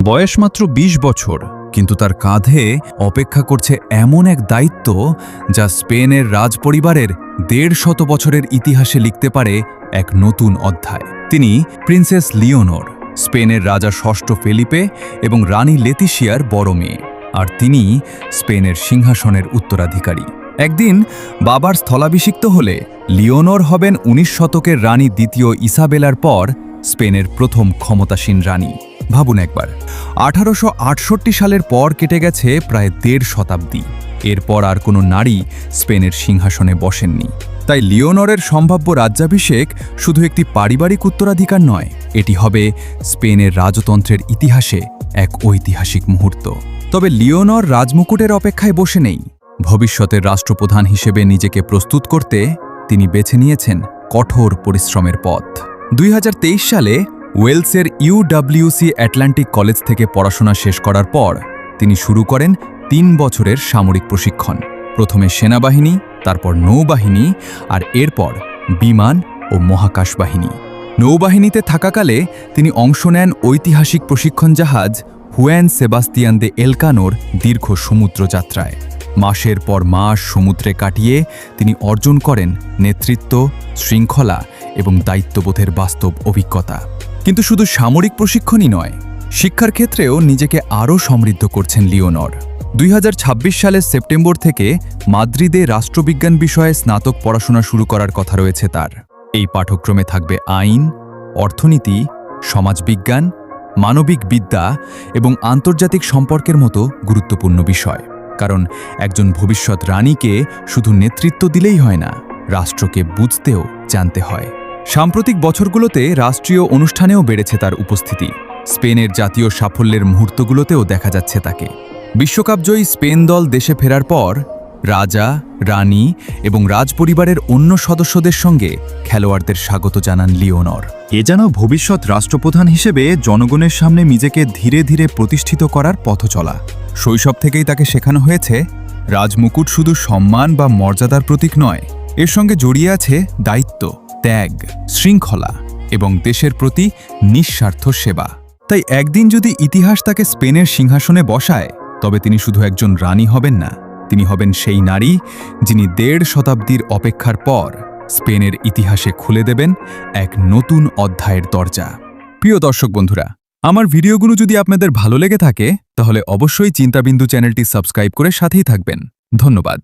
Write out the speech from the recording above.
বয়স মাত্র ২০ বছর, কিন্তু তার কাঁধে অপেক্ষা করছে এমন এক দায়িত্ব যা স্পেনের রাজপরিবারের ১৫০ বছরের ইতিহাসে লিখতে পারে এক নতুন অধ্যায়। তিনি প্রিন্সেস লিওনোর, স্পেনের রাজা ষষ্ঠ ফেলিপে এবং রানী লেতিশিয়ার বড় মেয়ে, আর তিনি স্পেনের সিংহাসনের উত্তরাধিকারী। একদিন বাবার স্থলাভিষিক্ত হলে লিওনোর হবেন ১৯ শতকের রানী দ্বিতীয় ইসাবেলার পর স্পেনের প্রথম ক্ষমতাসীন রানী। ভাবুন একবার, ১৮৬৮ সালের পর কেটে গেছে প্রায় ১.৫ শতাব্দী। এরপর আর কোনো নারী স্পেনের সিংহাসনে বসেননি। তাই লিওনরের সম্ভাব্য রাজ্যাভিষেক শুধু একটি পারিবারিক উত্তরাধিকার নয়, এটি হবে স্পেনের রাজতন্ত্রের ইতিহাসে এক ঐতিহাসিক মুহূর্ত। তবে লিওনর রাজমুকুটের অপেক্ষায় বসে নেই। ভবিষ্যতের রাষ্ট্রপ্রধান হিসেবে নিজেকে প্রস্তুত করতে তিনি বেছে নিয়েছেন কঠোর পরিশ্রমের পথ। ২০২৩ সালে ওয়েলসের ইউডব্লিউসি অ্যাটলান্টিক কলেজ থেকে পড়াশোনা শেষ করার পর তিনি শুরু করেন ৩ বছরের সামরিক প্রশিক্ষণ। প্রথমে সেনাবাহিনী, তারপর নৌবাহিনী, আর এরপর বিমান ও মহাকাশ বাহিনী। নৌবাহিনীতে থাকাকালে তিনি অংশ নেন ঐতিহাসিক প্রশিক্ষণ জাহাজ হুয়ান সেবাস্তিয়ান দে এলকানোর দীর্ঘ সমুদ্রযাত্রায়। মাসের পর মাস সমুদ্রে কাটিয়ে তিনি অর্জন করেন নেতৃত্ব, শৃঙ্খলা এবং দায়িত্ববোধের বাস্তব অভিজ্ঞতা। কিন্তু শুধু সামরিক প্রশিক্ষণই নয়, শিক্ষার ক্ষেত্রেও নিজেকে আরও সমৃদ্ধ করছেন লিওনর। ২০২৬ সালের সেপ্টেম্বর থেকে মাদ্রিদে রাষ্ট্রবিজ্ঞান বিষয়ে স্নাতক পড়াশোনা শুরু করার কথা রয়েছে তার। এই পাঠ্যক্রমে থাকবে আইন, অর্থনীতি, সমাজবিজ্ঞান, মানবিক বিদ্যা এবং আন্তর্জাতিক সম্পর্কের মতো গুরুত্বপূর্ণ বিষয়। কারণ একজন ভবিষ্যৎ রানীকে শুধু নেতৃত্ব দিলেই হয় না, রাষ্ট্রকে বুঝতেও জানতে হয়। সাম্প্রতিক বছরগুলোতে রাষ্ট্রীয় অনুষ্ঠানেও বেড়েছে তার উপস্থিতি। স্পেনের জাতীয় সাফল্যের মুহূর্তগুলোতেও দেখা যাচ্ছে তাকে। বিশ্বকাপজয়ী স্পেন দল দেশে ফেরার পর রাজা, রানী এবং রাজপরিবারের অন্য সদস্যদের সঙ্গে খেলোয়াড়দের স্বাগত জানান লিওনর। এ যেন ভবিষ্যৎ রাষ্ট্রপ্রধান হিসেবে জনগণের সামনে নিজেকে ধীরে ধীরে প্রতিষ্ঠিত করার পথ চলা। শৈশব থেকেই তাকে শেখানো হয়েছে রাজমুকুট শুধু সম্মান বা মর্যাদার প্রতীক নয়, এর সঙ্গে জড়িয়ে আছে দায়িত্ব, ত্যাগ, শৃঙ্খলা এবং দেশের প্রতি নিঃস্বার্থ সেবা। তাই একদিন যদি ইতিহাস তাকে স্পেনের সিংহাসনে বসায়, তবে তিনি শুধু একজন রানী হবেন না, তিনি হবেন সেই নারী যিনি ১.৫ শতাব্দীর অপেক্ষার পর স্পেনের ইতিহাসে খুলে দেবেন এক নতুন অধ্যায়ের দরজা। প্রিয় দর্শক বন্ধুরা, আমার ভিডিওগুলো যদি আপনাদের ভালো লেগে থাকে, তাহলে অবশ্যই চিন্তাবিন্দু চ্যানেলটি সাবস্ক্রাইব করে সাথেই থাকবেন। ধন্যবাদ।